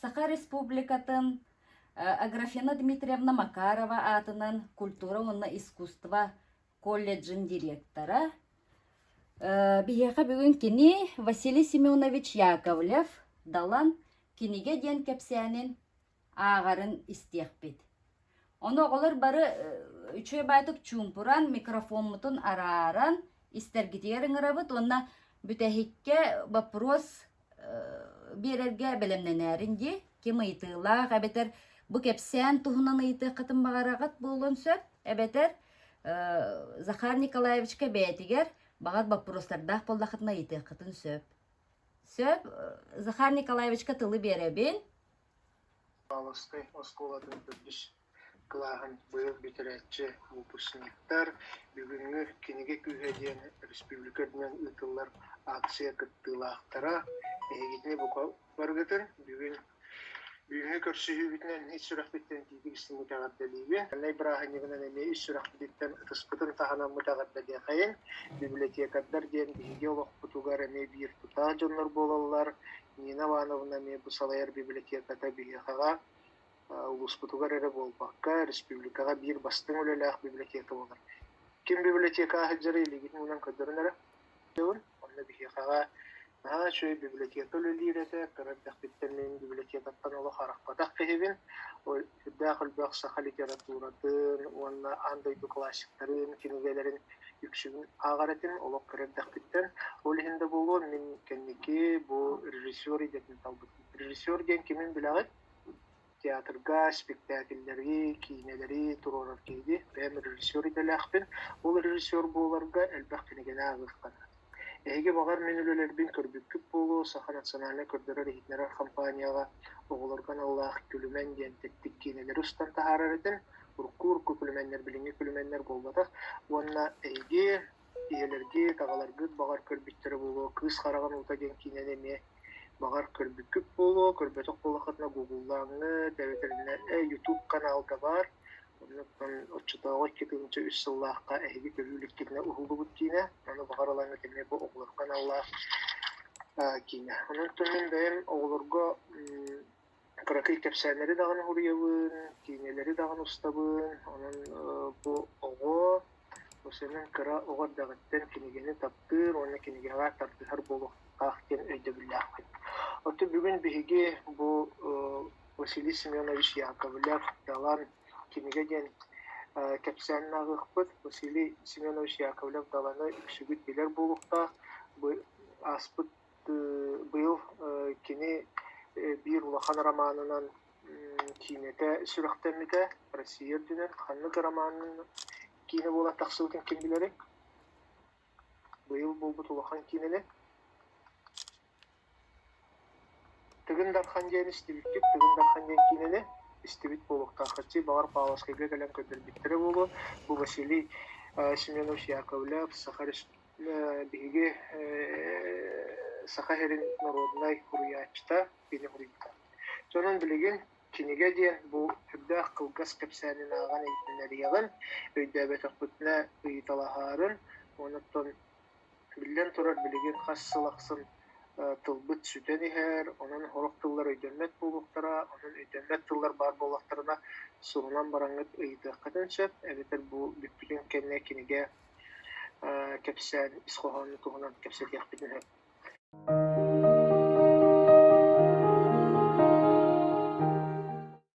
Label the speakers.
Speaker 1: Саха Республикатын Аграфена Дмитриевна Макарова атынан культура онна искусство колледжин директора. Бияқа бүгін кини Василий Семенович Яковлев далан киниге ден кепсянин ағарын истеқпет. Оны оғылар бары үчөй байтық чумпуран микрофонмутун араран истергидерин ырабыт, онна бүтәхикке вопрос берерге білімненәрінде кем ыйтылақ, әбетер бұ кепсян туһунан ыйты қытын бағарағат болуын сөп, әбетер Захар Николаевичке бәйтігер бағат вопростардақ болдақытына ыйты қытын сөп. Сөп Захар Николаевичке тылы беребін.
Speaker 2: Алысты осколадың бірдіш кылағын бұйыл бетерәтші выпускниктар бүгінгі кенеге күйеден республикадынан ұтылар акция кыттылақтара егетіне бұқа барғытын бүгінгі көрсігі бітінен үш сұрақ біттен кейді кістің мұтағаддалейбе. Әлей бірағынығынан әме үш сұрақ біттен ұтыспытын тағынан мұтағаддалей қайын библиотекаддар ден бігі олық бұтуғар әме бір тұта жонлар болалар. Нина Вановна әме бұсалайыр библиотекада бігі қаға улуспутугар эре болбакка республикага бир бастың өлелах библиотека болар. Ким библиотека хаджары илигит мунан көдөрнөрө. Онда бихага чөй библиотека өлелирете карадак биттермен библиотекаттан оло харакпатак кебин. Ол дагыл бакса литературатын, онна андойду классиктарын, киногелерин үксүн агаратын оло карадак биттер. Ол хинде болгон мен кенеки бу режиссер идетин талбыт. Режиссер ден кимин билагыт? Театрга, спектакльлерге, кинелери туророр кейди. Бәм режиссер иделәхпен. Ол режиссер боларга әлбәқ кенеген ағыққан. Әйге бағар мен өлелербен көрбүккіп болу, Саха национальный көрдірі рейтнері компанияға оғылырған Аллах күлімен дентеттік кинелері ұстан тахарар едін. Урку күліменлер, біліңі күліменлер болбадық. Онна әйге, иелерге, тағаларғы бағар көрбүктері болу, кыз қараған ұлта ден кинелеме бағар көрбүккіп болу, көрбөтік болуқатына Google'лаңы, дәветеріне YouTube каналда бар. Онықтан отчытауға кетігінші үш сыллаққа әйгі көрілік кетіне ұғылды бұд кейіне. Оны бағар алаңы келіне бұл оғылыр каналлақ кейіне. Онықтан мен бәйім оғылырға қырақый кәпсәнері дағын ғұрыявын, кейінелері дағын ұстабын. Оның бұл оғы, осының қыра оғар дағыттен кенегені таптыр, оны кенегеға тартығар болу қақтен өйді біліғын. Оты бүгін бігі бұл Василий Семенович Яковлев далан кенегеден кәпсәнін ағықпыд. Василий Семенович Яковлев даланы үксігіт белер болуқта аспыд бұл кене бір ұлақан романынан кейінеті сүріқтәміді Россия дүнен қанлық романын кейіне бола тақсылдың кем білерек? Бұл бұд ұлақан кейінелі? Тыгын дархан ден истебиттик, тыгын дархан ден кинене истебит болуқта қырчи бағар паласкайга кәлем көтірбиттері болу. Бұл Василий Семенович Яковлев бігі Саха Херин народнай хуруячта бені хурuyta. Сонын білеген кинеге ден бұл түрді қылғас кәпсәнін аған ейтінлері еғін, өйдәбет ақпытына ұйыталағарын, оныттан білден тұрар білеген қассылақсын тылбыт сүтен ихер, onun хорок тыллар өйдөнмет болуқтара, onun өйдөнмет тыллар бар болуқтарына суғынан бараңыт ұйды қатын сөп, әбетер бұл бүкпілін кәнне кенеге кәпсән ісқоғаны туғынан кәпсәт яқпетін хөп.